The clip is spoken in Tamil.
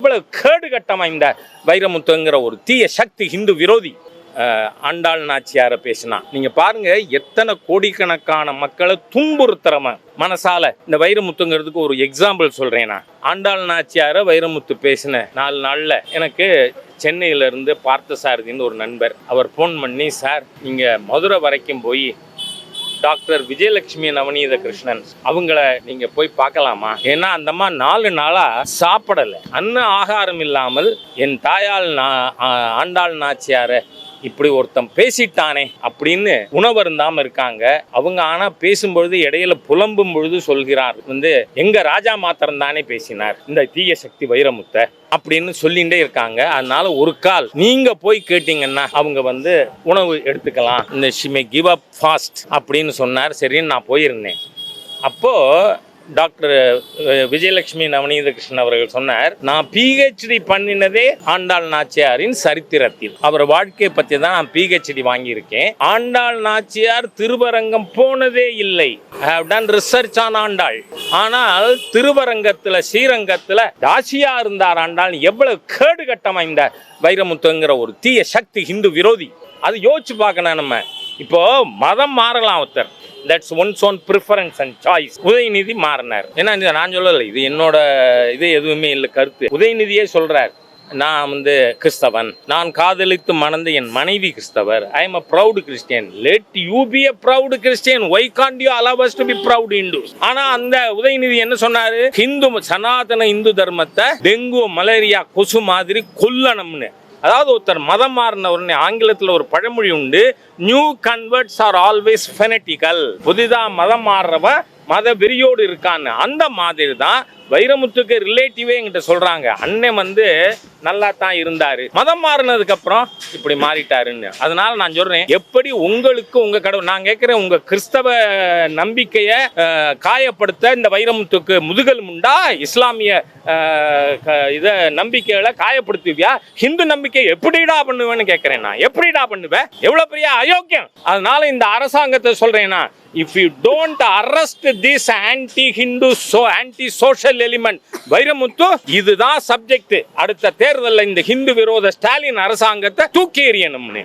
எவ்வளவு கேடுகட்டமா இந்த வைரமுத்துங்கிற ஒரு தீய சக்தி ஹிந்து விரோதி ஆண்டாள் நாச்சியாரை பேசினா நீங்க பாருங்க, எத்தனை கோடிக்கணக்கான மக்களை துன்புறுத்துறம மனசால. இந்த வைரமுத்துங்கிறதுக்கு ஒரு எக்ஸாம்பிள் சொல்றேன். நான் ஆண்டாள் நாச்சியாரை வைரமுத்து பேசின 4 நாள்ல எனக்கு சென்னையில இருந்து பார்த்தசாரதின்னு ஒரு நண்பர், அவர் ஃபோன் பண்ணி, சார் நீங்க மதுரை வரைக்கும் போய் டாக்டர் விஜயலட்சுமி நவநீத கிருஷ்ணன் அவங்கள நீங்க போய் பார்க்கலாமா? ஏன்னா அந்த அம்மா 4 நாளா சாப்பிடல, ஆகாரம் இல்லாமல் என் தாயால் ஆண்டாள் நாச்சியாரை இப்படி ஒருத்தன் பேசிட்டானே அப்படின்னு உணவருந்தாம இருக்காங்க. அவங்க ஆனா பேசும்பொழுது இடையில புலம்பும் பொழுது சொல்கிறார், எங்க ராஜா மாத்திரம் தானே பேசினார் இந்த தீய சக்தி வைரமுத்த அப்படின்னு சொல்லிட்டே இருக்காங்க. அதனால ஒரு கால் நீங்க போய் கேட்டீங்கன்னா அவங்க உணவு எடுத்துக்கலாம், இந்த she may give up fast அப்படின்னு சொன்னார். சரின்னு நான் போயிருந்தேன். அப்போ டாக்டர் விஜயலட்சுமி நவநீத கிருஷ்ணன் அவர்கள் சொன்னார், நான் PhD பண்ணினதே ஆண்டாள் நாச்சியாரின் சரித்திரத்தில், அவர் வாழ்க்கையை பற்றி தான் நான் PhD வாங்கியிருக்கேன். ஆண்டாள் நாச்சியார் திருவரங்கம் போனதே இல்லை. I have done research on Andal. ஆனால் திருவரங்கத்தில் ஸ்ரீரங்கத்தில் தாசியா இருந்தார் ஆண்டாள். எவ்வளவு கேடுகட்டமா இந்த வைரமுத்துங்கிற ஒரு தீய சக்தி ஹிந்து விரோதி. அது யோசிச்சு பார்க்கணும். நம்ம இப்போ மதம் மாறலாம், ஒருத்தர் that's once own preference and choice. Udhayanidhi மாறினார். ஏன்னா நான் சொல்லலை, இது என்னோட இது எதுவுமே இல்லை கருத்து. உதயநிதியே சொல்றார், நான் கிறிஸ்தவன், நான் காதலித்து மணந்த என் மனைவி கிறிஸ்தவர், I am a proud Christian. Let you be a proud Christian. Why can't you allow us to be proud Hindus? ஆனா அந்த உதயநிதி என்ன சொன்னாரு, சனாதன இந்து தர்மத்தை டெங்கு மலேரியா கொசு மாதிரி கொல்லணும்னு. அதாவது ஒருத்தர் மதம் மாறினவர்னு ஆங்கிலத்தில் ஒரு பழமொழி உண்டு, நியூ கன்வெர்ட்ஸ் ஆர் ஆல்வேஸ் ஃபெனட்டிக்கல். புதிதாக மதம் மாறுறவ மத வெறியோடு இருக்கான்னு. அந்த மாதிரி தான் வைரமுத்துக்கு ரிலேட்டிவே என்கிட்ட சொல்றாங்க, அண்ணன் நல்லா தான் இருந்தாரு, மதம் மாறினதுக்கு அப்புறம் இப்படி மாறிட்டாருன்னு. அதனால நான் சொல்றேன், எப்படி உங்களுக்கு உங்க கடவுள், நான் கேட்கிறேன், உங்க கிறிஸ்தவ நம்பிக்கையை காயப்படுத்த இந்த வைரமுத்துக்கு முதுகல் உண்டா? இஸ்லாமிய இத நம்பிக்கைகளை காயப்படுத்துவியா? ஹிந்து நம்பிக்கை எப்படிடா பண்ணுவேன்னு கேட்கிறேன். நான் எப்படிடா பண்ணுவேன்? எவ்வளவு பெரிய அயோக்கியம். அதனால இந்த அரசாங்கத்தை சொல்றேன்னா, if you don't arrest this anti-Hindu, so anti-social element Vairamuthu, இதுதான் சப்ஜெக்ட். அடுத்த தேர்தலில் இந்த ஹிந்து விரோத ஸ்டாலின் அரசாங்கத்தை தூக்கி எறியணும்னு.